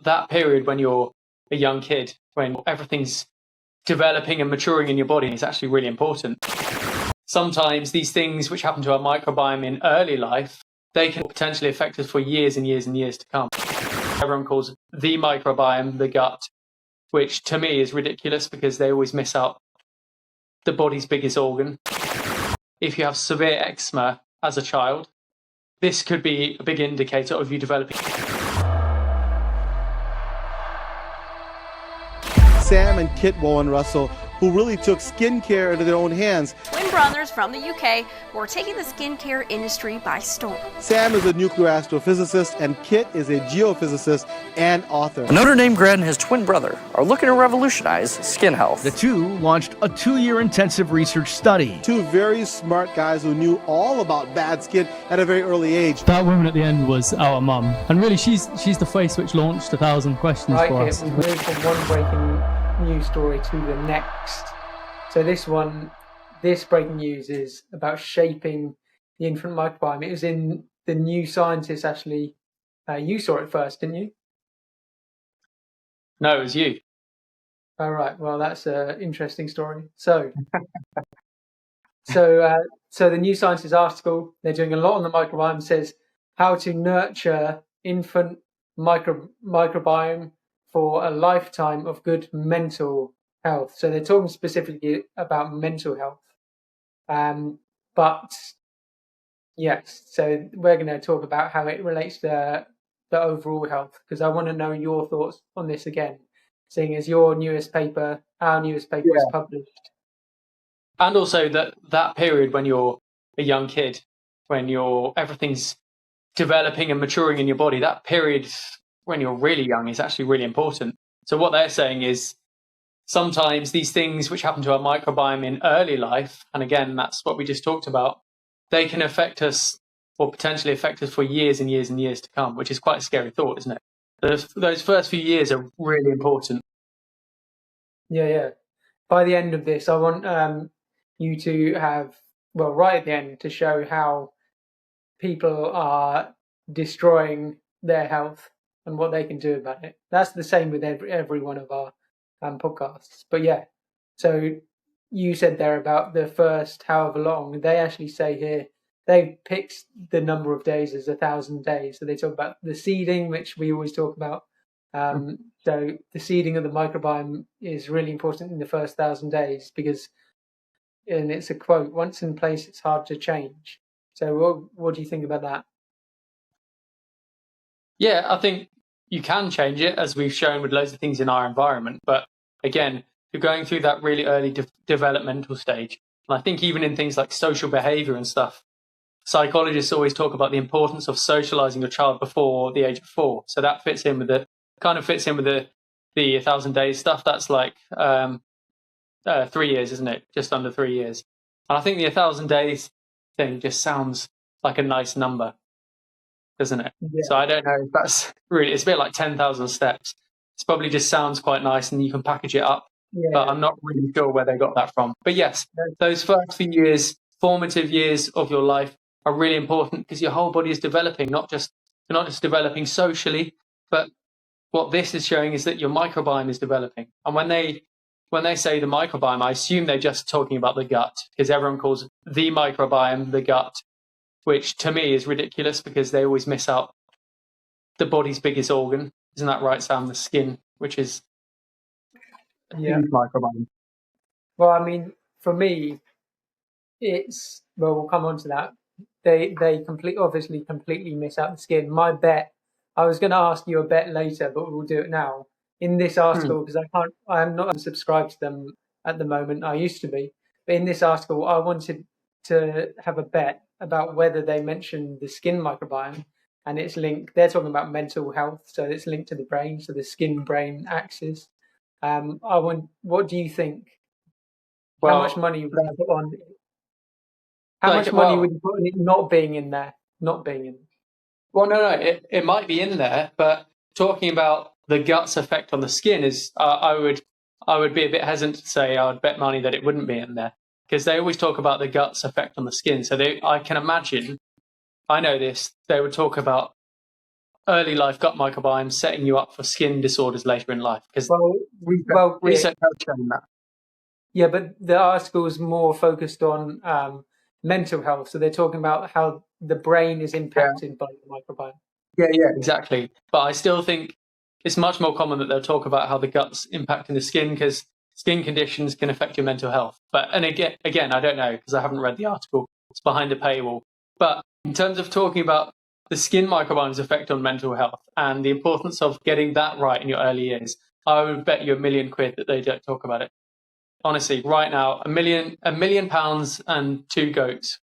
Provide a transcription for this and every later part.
that period when you're a young kid, when everything's developing and maturing in your body, is actually really important. Sometimes these things which happen to our microbiome in early life, they can potentially affect us for years and years and years to come. Everyone calls the microbiome the gut, which to me is ridiculous because they always miss out the body's biggest organ. If you have severe eczema as a child, this could be a big indicator of you developing. Sam and Kit Bowen-Russell, who really took skincare into their own hands. Twin brothers from the UK who are taking the skincare industry by storm. Sam is a nuclear astrophysicist, and Kit is a geophysicist and author. A Notre Dame grad and his twin brother are looking to revolutionize skin health. The two launched a 2-year intensive research study. Two very smart guys who knew all about bad skin at a very early age. That woman at the end was our mum, and really she's the face which launched 1,000 questions for us. We've moved from one breaking news story to the next. So this breaking news is about shaping the infant microbiome. It was in the New Scientist, actually. You saw it first, didn't you? No, it was you. All right. Well, that's an interesting story. So the New Scientist article, they're doing a lot on the microbiome, says how to nurture infant microbiome for a lifetime of good mental health. So they're talking specifically about mental health. But yes, so we're going to talk about how it relates to the overall health, because I want to know your thoughts on this again, seeing as our newest paper was published. And also that period when you're a young kid, when everything's developing and maturing in your body, that period when you're really young is actually really important. So what they're saying is sometimes these things which happen to our microbiome in early life, and again, that's what we just talked about, they can affect us or potentially affect us for years and years and years to come, which is quite a scary thought, isn't it? Those first few years are really important. Yeah. By the end of this, I want you to have, right at the end, to show how people are destroying their health and what they can do about it. That's the same with every one of our podcasts. But yeah, so you said there about the first however long. They actually say here, they picked the number of days as 1,000 days. So they talk about the seeding, which we always talk about. So the seeding of the microbiome is really important in the first 1,000 days because, and it's a quote, once in place, it's hard to change. So what do you think about that? Yeah, I think you can change it, as we've shown with loads of things in our environment. But again, you're going through that really early developmental stage. And I think even in things like social behavior and stuff, psychologists always talk about the importance of socializing your child before the age of 4. So that fits in with the 1,000 days stuff. That's like 3 years, isn't it? Just under 3 years. And I think the 1,000 days thing just sounds like a nice number, doesn't it? Yeah. So I don't know if that's really, it's a bit like 10,000 steps. It probably just sounds quite nice and you can package it up, but I'm not really sure where they got that from. But yes, those first few years, formative years of your life are really important because your whole body is developing, you're not just developing socially, but what this is showing is that your microbiome is developing. And when they say the microbiome, I assume they're just talking about the gut, because everyone calls the microbiome the gut, which to me is ridiculous because they always miss out the body's biggest organ. Isn't that right, Sam? The skin, which is a huge microbiome. Well, I mean, for me, we'll come on to that. They obviously completely miss out the skin. My bet, I was going to ask you a bet later, but we'll do it now. In this article, because I'm not subscribed to them at the moment. I used to be. But in this article, I wanted to have a bet about whether they mention the skin microbiome, and it's linked. They're talking about mental health, so it's linked to the brain, so the skin-brain axis. What do you think? How much money would you put on it? How much money would you put on it not being in there? Not being in. Well, no, it might be in there, but talking about the gut's effect on the skin is, I would be a bit hesitant to say I would bet money that it wouldn't be in there, because they always talk about the gut's effect on the skin. So I can imagine, I know this, they would talk about early life gut microbiome setting you up for skin disorders later in life? Because research has shown that. Yeah, but the article is more focused on mental health. So they're talking about how the brain is impacted by the microbiome. Yeah, exactly. But I still think it's much more common that they'll talk about how the gut's impacting the skin, because skin conditions can affect your mental health. And again, I don't know because I haven't read the article. It's behind a paywall. But in terms of talking about the skin microbiome's effect on mental health and the importance of getting that right in your early years, I would bet you £1 million that they don't talk about it. Honestly, right now, £1 million and 2 goats.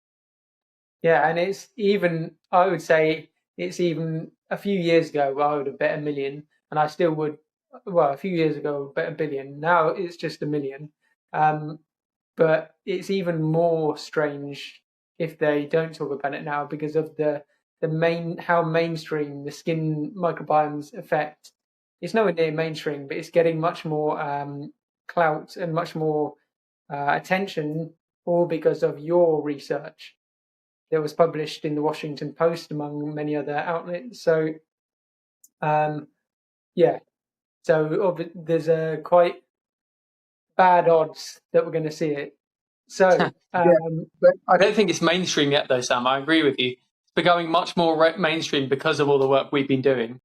Yeah, and it's even, I would say, it's even a few years ago I would have bet $1 million, and I still would. Well, a few years ago I would bet $1 billion. Now it's just $1 million. But it's even more strange if they don't talk about it now because of how mainstream the skin microbiome's effect. It's nowhere near mainstream, but it's getting much more clout and much more attention, all because of your research that was published in the Washington Post, among many other outlets. So, so there's a quite bad odds that we're going to see it. So, but I don't think it's mainstream yet, though, Sam. I agree with you. It's becoming much more mainstream because of all the work we've been doing.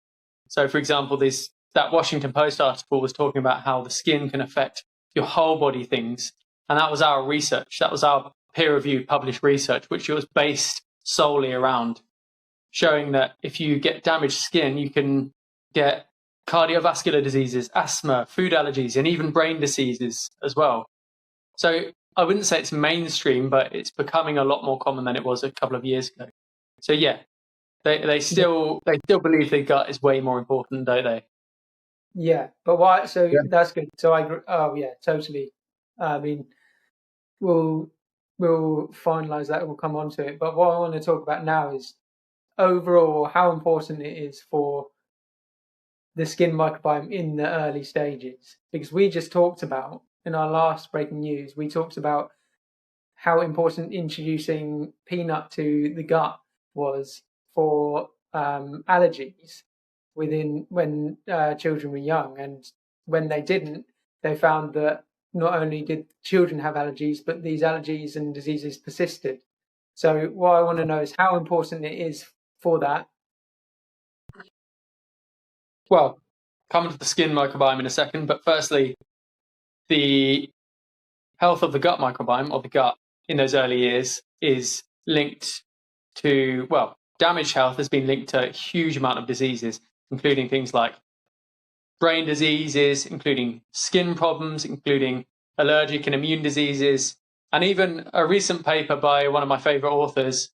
So, for example, that Washington Post article was talking about how the skin can affect your whole body things, and that was our research. That was our peer-reviewed published research, which was based solely around showing that if you get damaged skin, you can get cardiovascular diseases, asthma, food allergies, and even brain diseases as well. So I wouldn't say it's mainstream, but it's becoming a lot more common than it was a couple of years ago. So yeah, they still believe the gut is way more important, don't they? Yeah, but why? So that's good. So I agree. Oh yeah, totally. I mean, we'll finalize that. We'll come on to it. But what I want to talk about now is overall how important it is for the skin microbiome in the early stages, because we just talked about in our last breaking news, we talked about how important introducing peanut to the gut was for allergies when children were young, and when they didn't, they found that not only did children have allergies, but these allergies and diseases persisted. So what I want to know is how important it is for that. Well, come to the skin microbiome in a second, but firstly, the health of the gut microbiome, or the gut, in those early years is linked to, well, damaged health has been linked to a huge amount of diseases, including things like brain diseases, including skin problems, including allergic and immune diseases, and even a recent paper by one of my favorite authors,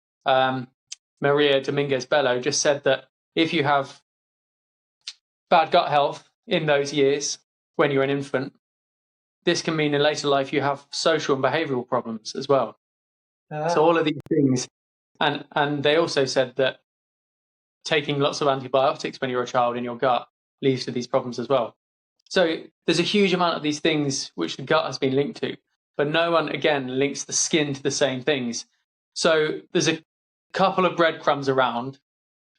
Maria Dominguez Bello, just said that if you have bad gut health in those years when you're an infant, this can mean in later life you have social and behavioral problems as well. So all of these things, and they also said that taking lots of antibiotics when you're a child in your gut leads to these problems as well. So there's a huge amount of these things which the gut has been linked to, but no one, again, links the skin to the same things. So there's a couple of breadcrumbs around.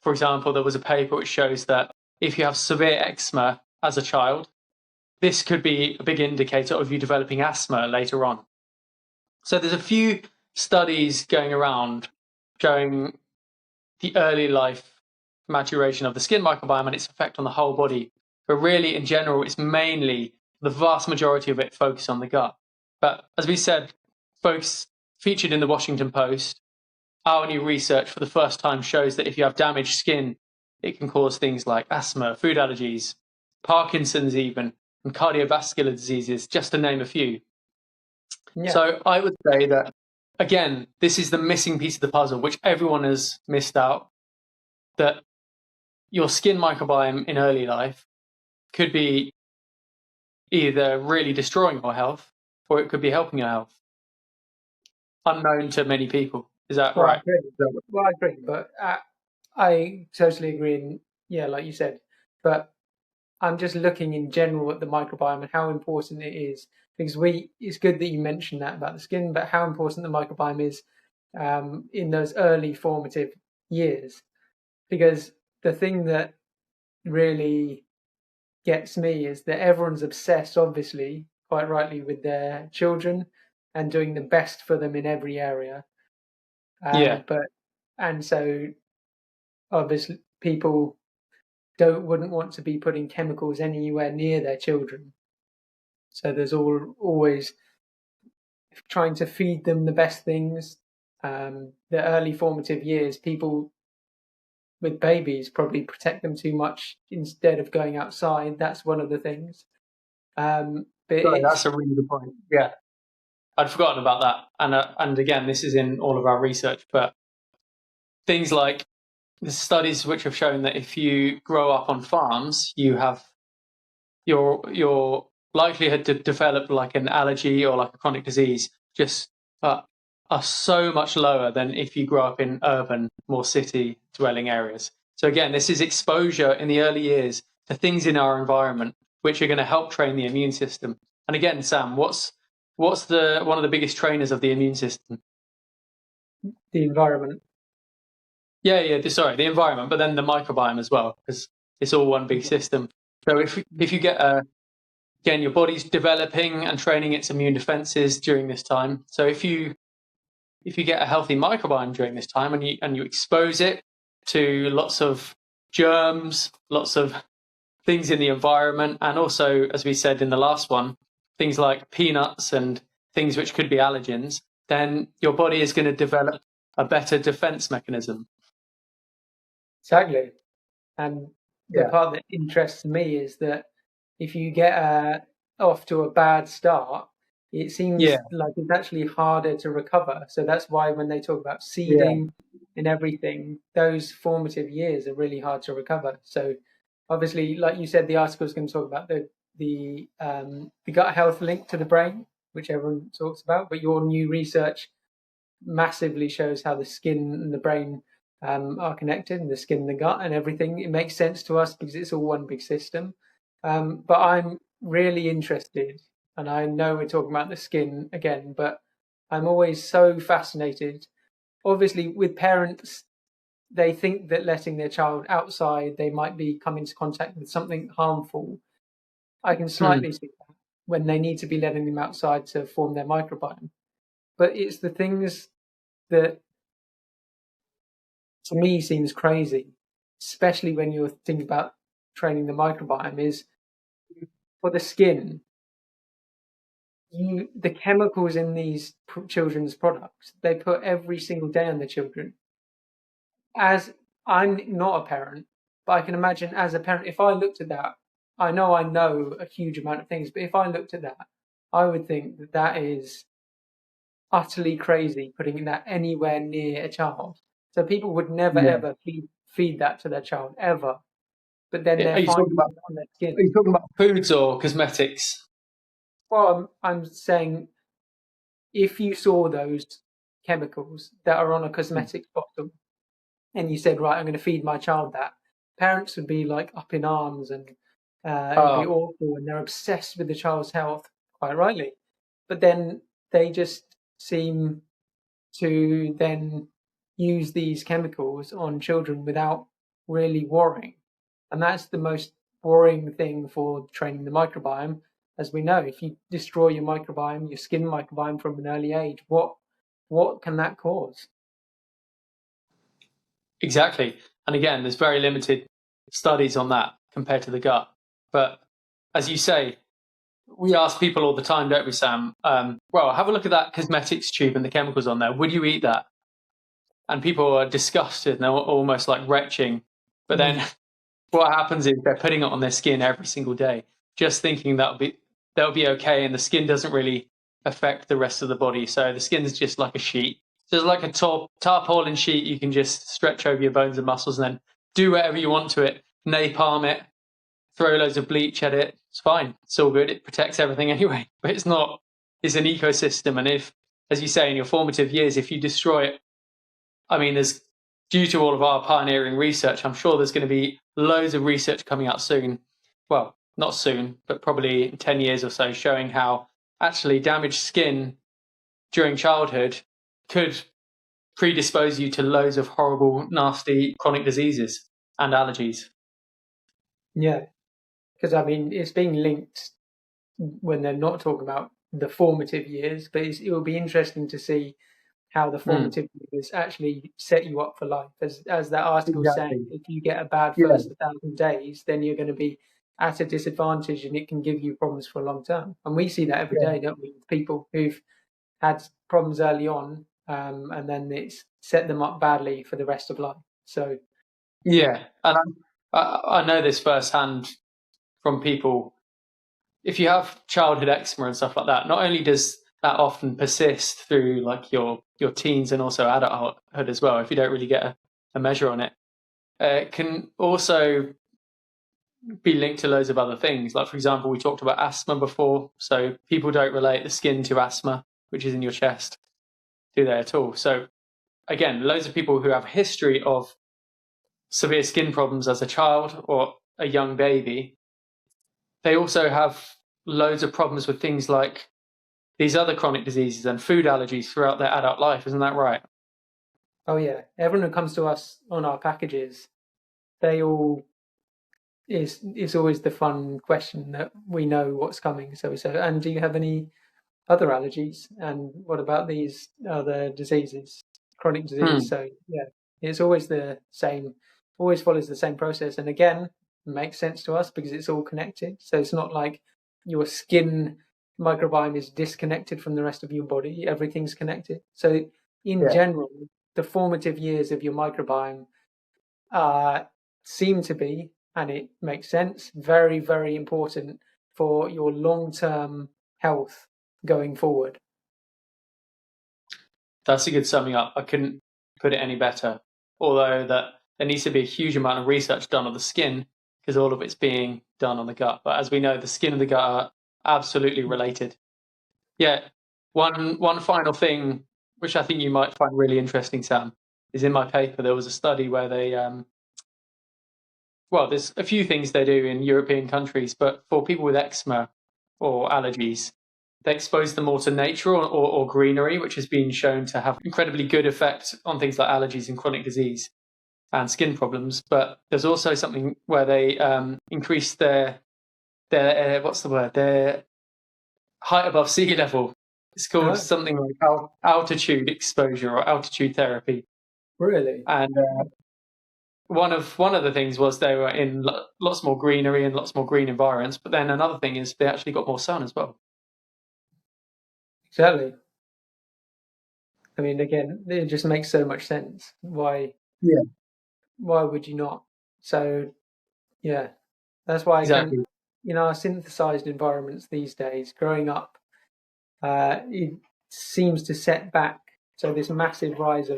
For example, there was a paper which shows that if you have severe eczema as a child, this could be a big indicator of you developing asthma later on. So there's a few studies going around showing the early life maturation of the skin microbiome and its effect on the whole body. But really, in general, it's mainly the vast majority of it focused on the gut. But as we said, folks featured in the Washington Post, our new research for the first time shows that if you have damaged skin, it can cause things like asthma, food allergies, Parkinson's even, and cardiovascular diseases, just to name a few. Yeah. So I would say that, again, this is the missing piece of the puzzle, which everyone has missed out, that your skin microbiome in early life could be either really destroying your health or it could be helping your health. Unknown to many people. Is that right? I agree, but I totally agree. And yeah, like you said, but I'm just looking in general at the microbiome and how important it is, because it's good that you mentioned that about the skin, but how important the microbiome is in those early formative years, because the thing that really gets me is that everyone's obsessed, obviously, quite rightly, with their children and doing the best for them in every area. And so obviously people wouldn't want to be putting chemicals anywhere near their children. So there's always trying to feed them the best things. The early formative years, people with babies probably protect them too much instead of going outside. That's one of the things. That's a really good point. Yeah, I'd forgotten about that. And again, this is in all of our research, but things like the studies which have shown that if you grow up on farms, you have your likelihood to develop like an allergy or like a chronic disease just are so much lower than if you grow up in urban, more city dwelling areas. So again, this is exposure in the early years to things in our environment which are going to help train the immune system. And again, Sam, what's one of the biggest trainers of the immune system? The environment. Yeah, the environment, but then the microbiome as well, because it's all one big system. So if you get again, your body's developing and training its immune defenses during this time. So if you get a healthy microbiome during this time and you expose it to lots of germs, lots of things in the environment, and also, as we said in the last one, things like peanuts and things which could be allergens, then your body is going to develop a better defense mechanism. Exactly. And the part that interests me is that if you get off to a bad start, it seems like it's actually harder to recover. So that's why when they talk about seeding and everything, those formative years are really hard to recover. So obviously, like you said, the article is going to talk about the gut health link to the brain, which everyone talks about. But your new research massively shows how the skin and the brain are connected, and the skin and the gut and everything. It makes sense to us because it's all one big system. But I'm really interested, and I know we're talking about the skin again, but I'm always so fascinated. Obviously, with parents, they think that letting their child outside, they might be coming into contact with something harmful. I can slightly see that when they need to be letting them outside to form their microbiome. But it's the things that, to me, seems crazy, especially when you're thinking about training the microbiome, is for the skin. The chemicals in these children's products, they put every single day on the children. As I'm not a parent, but I can imagine as a parent, if I looked at that, I know a huge amount of things, but if I looked at that, I would think that that is utterly crazy, putting that anywhere near a child. So people would never ever feed that to their child ever. But then they're finding it on their skin. Are you talking about foods or cosmetics? Well, I'm saying if you saw those chemicals that are on a cosmetics bottle and you said, right, I'm going to feed my child that, parents would be like up in arms and it would be awful, and they're obsessed with the child's health, quite rightly. But then they just seem to then use these chemicals on children without really worrying. And that's the most worrying thing for training the microbiome. As we know, if you destroy your microbiome, your skin microbiome from an early age, what can that cause? Exactly. And again, there's very limited studies on that compared to the gut. But as you say, we ask people all the time, don't we, Sam? Well, have a look at that cosmetics tube and the chemicals on there. Would you eat that? And people are disgusted and they're almost like retching. But then what happens is they're putting it on their skin every single day, just thinking that'll be okay, and the skin doesn't really affect the rest of the body. So the skin is just like a sheet. So it's like a tarpaulin sheet you can just stretch over your bones and muscles and then do whatever you want to it, napalm it, throw loads of bleach at it. It's fine. It's all good. It protects everything anyway. But it's not. It's an ecosystem. And if, as you say, in your formative years, if you destroy it, I mean, there's, due to all of our pioneering research, I'm sure there's going to be loads of research coming out soon. Well, not soon, but probably in 10 years or so, showing how actually damaged skin during childhood could predispose you to loads of horrible, nasty chronic diseases. and allergies. Yeah, because I mean, it's being linked when they're not talking about the formative years, but it will be interesting to see how the formative years actually set you up for life. As that article is saying, if you get a bad first 1,000 days, then you're going to be at a disadvantage and it can give you problems for a long term. And we see that every day, don't we? People who've had problems early on, and then it's set them up badly for the rest of life. So, yeah, and I know this firsthand from people. If you have childhood eczema and stuff like that, not only does that often persist through like your teens and also adulthood as well, if you don't really get a measure on it, it can also be linked to loads of other things. Like, for example, we talked about asthma before. So people don't relate the skin to asthma, which is in your chest, do they at all? So again, loads of people who have a history of severe skin problems as a child or a young baby, they also have loads of problems with things like these other chronic diseases and food allergies throughout their adult life. Isn't that right? oh yeah, everyone who comes to us on our packages, they all it's always the fun question that we know what's coming. So we say, and do you have any other allergies? And what about these other diseases, chronic disease? So yeah, it's always the same, always follows the same process. And again, it makes sense to us because it's all connected. So it's not like your skin microbiome is disconnected from the rest of your body. Everything's connected. So in general, the formative years of your microbiome seem to be, and it makes sense, very, very important for your long-term health going forward. That's a good summing up. I couldn't put it any better. Although that there needs to be a huge amount of research done on the skin because all of it's being done on the gut. But as we know, the skin and the gut are absolutely related. Yeah. One final thing, which I think you might find really interesting, Sam, is in my paper there was a study where they well, there's a few things they do in European countries, but for people with eczema or allergies, they expose them more to nature or greenery, which has been shown to have incredibly good effect on things like allergies and chronic disease and skin problems. But there's also something where they increase their what's the word? Their height above sea level. It's called something like altitude exposure or altitude therapy. Really? And one of the things was they were in lots more greenery and lots more green environments. But then another thing is they actually got more sun as well. Exactly. I mean, again, it just makes so much sense. Why would you not? So, yeah, that's why Exactly. in our synthesized environments these days, growing up, it seems to set back. So this massive rise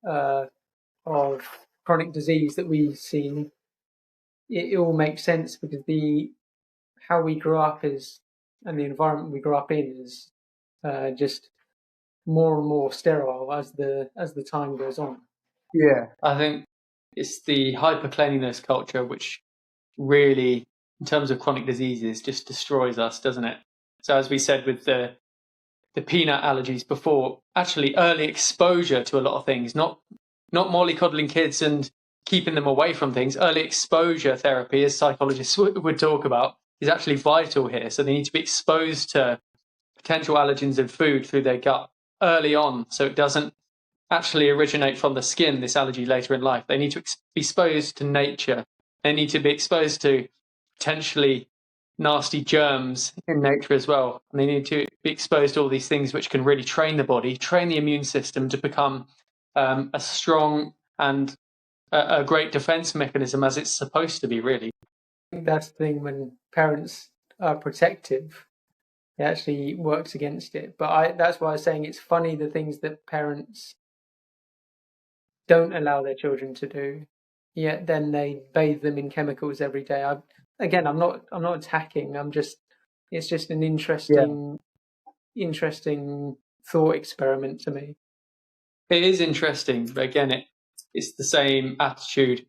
of chronic disease that we've seen, it all makes sense because how we grew up is, and the environment we grew up in is just more and more sterile as the time goes on. Yeah, I think it's the hyper cleanliness culture which really, in terms of chronic diseases, just destroys us, doesn't it? So as we said with the peanut allergies before, actually early exposure to a lot of things, not mollycoddling kids and keeping them away from things. Early exposure therapy, as psychologists would talk about, is actually vital here. So they need to be exposed to potential allergens in food through their gut early on, so it doesn't actually originate from the skin, this allergy, later in life. They need to be exposed to nature. They need to be exposed to potentially nasty germs in nature as well. And they need to be exposed to all these things which can really train the body, train the immune system to become a strong and a great defense mechanism as it's supposed to be, really. I think that's the thing when parents are protective, it actually works against it. But that's why I was saying it's funny the things that parents don't allow their children to do, yet then they bathe them in chemicals every day. I'm not attacking. It's just an interesting thought experiment to me. It is interesting, but again, it's the same attitude.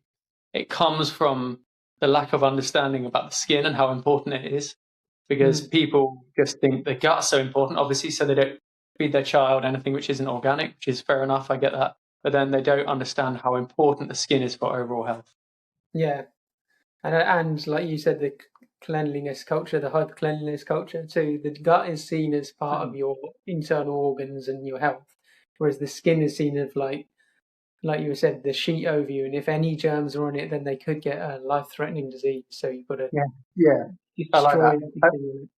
It comes from the lack of understanding about the skin and how important it is, because people just think the gut's so important, obviously, so they don't feed their child anything which isn't organic, which is fair enough, I get that. But then they don't understand how important the skin is for overall health. Yeah, and like you said, the cleanliness culture, the hyper cleanliness culture too. The gut is seen as part of your internal organs and your health, whereas the skin is seen as like you said, the sheet over you, and if any germs are on it, then they could get a life-threatening disease. So you've got to Yeah, I like destroy that. everything.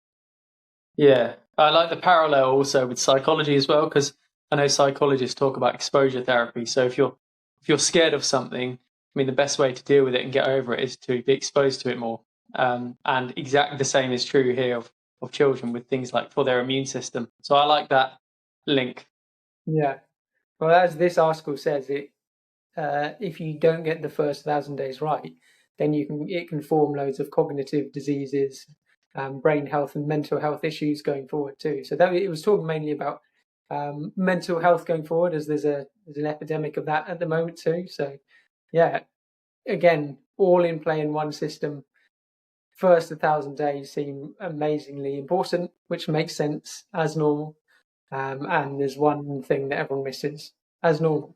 Yeah, I like the parallel also with psychology as well, because I know psychologists talk about exposure therapy. So if you're scared of something, I mean, the best way to deal with it and get over it is to be exposed to it more. And exactly the same is true here of children with things like for their immune system. So I like that link. Yeah. Well, as this article says, if you don't get the first 1,000 days right, then it can form loads of cognitive diseases, brain health and mental health issues going forward too. So that it was talking mainly about mental health going forward, as there's an epidemic of that at the moment too. So yeah, again, all in play in one system. First 1,000 days seem amazingly important, which makes sense as normal. And there's one thing that everyone misses as normal.